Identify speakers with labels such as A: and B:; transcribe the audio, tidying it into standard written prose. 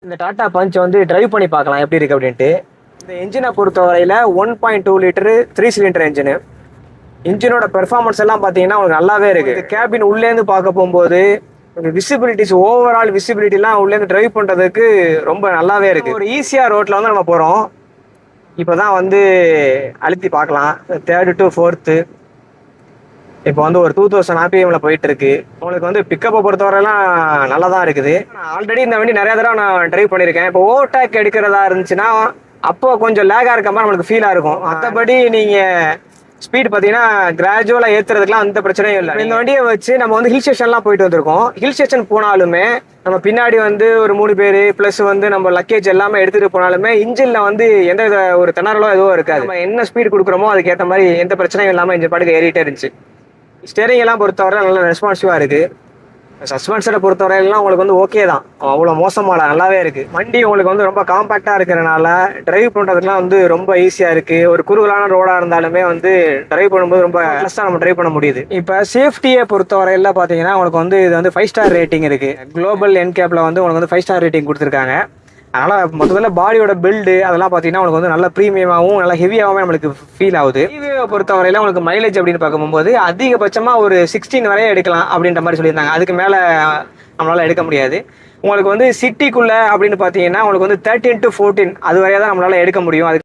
A: இந்த டாடா பஞ்ச் வந்து டிரைவ் பண்ணி பார்க்கலாம் எப்படி இருக்கு அப்படின்ட்டு. இந்த என்ஜினை பொறுத்தவரையில் 1.2 லிட்டரு 3 சிலிண்டர் என்ஜினு. இன்ஜினோட பெர்ஃபார்மன்ஸ் எல்லாம் பார்த்தீங்கன்னா உங்களுக்கு நல்லாவே இருக்கு. கேபின் உள்ளேருந்து பார்க்க போகும்போது விசிபிலிட்டிஸ் ஓவரால் விசிபிலிட்டிலாம் உள்ளேருந்து டிரைவ் பண்ணுறதுக்கு ரொம்ப நல்லாவே இருக்கு. ஒரு ஈஸியாக ரோட்டில் வந்து நம்ம போகிறோம். இப்போ தான் வந்து அழுத்தி பார்க்கலாம். 3rd to 4th இப்போ வந்து ஒரு 2000 RPMல போயிட்டு இருக்கு. உங்களுக்கு வந்து பிக்கப்பை பொறுத்தவரைலாம் நல்லா தான் இருக்குது. ஆல்ரெடி இந்த வண்டி நிறைய தடவை நான் ட்ரைவ் பண்ணியிருக்கேன். இப்போ ஓவர்டேக் எடுக்கிறதா இருந்துச்சுன்னா அப்போ கொஞ்சம் லேகாக இருக்க மாதிரி நம்மளுக்கு ஃபீலாக இருக்கும். மற்றபடி நீங்கள் ஸ்பீட் பார்த்தீங்கன்னா கிராஜுவலாக ஏற்றுறதுக்குலாம் அந்த பிரச்சனையும் இல்லை. இந்த வண்டியை வச்சு நம்ம வந்து ஹில் ஸ்டேஷன்லாம் போயிட்டு வந்திருக்கோம். ஹில் ஸ்டேஷன் போனாலுமே நம்ம பின்னாடி வந்து ஒரு 3 பேர் ப்ளஸ் வந்து நம்ம லக்கேஜ் எல்லாமே எடுத்துகிட்டு போனாலுமே இன்ஜினில் வந்து எந்த வித ஒரு திணறலோ எதுவும் இருக்காது. நம்ம என்ன ஸ்பீட் கொடுக்குறோமோ அதுக்கேற்ற மாதிரி எந்த பிரச்சனையும் இல்லாமல் இன்ஜின் பாட்டுக்கு ஏறிட்டே இருந்துச்சு. ஸ்டேரிங் எல்லாம் பொறுத்தவரை நல்ல ரெஸ்பான்சிவாக இருக்குது. சஸ்பென்ஷனை பொறுத்தவரையிலாம் உங்களுக்கு வந்து ஓகே தான், அவ்வளோ மோசமாக நல்லாவே இருக்குது. வண்டி உங்களுக்கு வந்து ரொம்ப காம்பேக்டாக இருக்கிறனால டிரைவ் பண்ணுறதுக்குலாம் வந்து ரொம்ப ஈஸியாக இருக்குது. ஒரு குறுகலான ரோடாக இருந்தாலுமே வந்து டிரைவ் பண்ணும்போது ரொம்ப ப்ளஸ்ஸாக நம்ம டிரைவ் பண்ண முடியுது. இப்போ சேஃப்டியை பொறுத்தவரையில் பார்த்தீங்கன்னா உங்களுக்கு வந்து இது வந்து 5 ஸ்டார் ரேட்டிங் இருக்குது. குளோபல் என்கேப்பில் வந்து உங்களுக்கு வந்து 5 ஸ்டார் ரேட்டிங் கொடுத்துருக்காங்க. அதனால் மொத்தத்தில் பாடியோட பில்டு அதெல்லாம் பார்த்தீங்கன்னா உங்களுக்கு வந்து நல்ல ப்ரீமியமாகவும் நல்லா ஹெவியாகவும் நம்மளுக்கு ஃபீல் ஆகுது. டிவியை பொறுத்தவரையில் உங்களுக்கு மைலேஜ் அப்படின்னு பார்க்கும்போது அதிகபட்சமாக ஒரு 16 வரையே எடுக்கலாம் அப்படின்ற மாதிரி சொல்லியிருந்தாங்க. அதுக்கு மேலே நம்மளால் எடுக்க முடியாது. உங்களுக்கு வந்து சிட்டிக்குள்ளே அப்படின்னு பார்த்தீங்கன்னா உங்களுக்கு வந்து 13 to 14 அது வரையா தான் நம்மளால் எடுக்க முடியும். அதுக்கு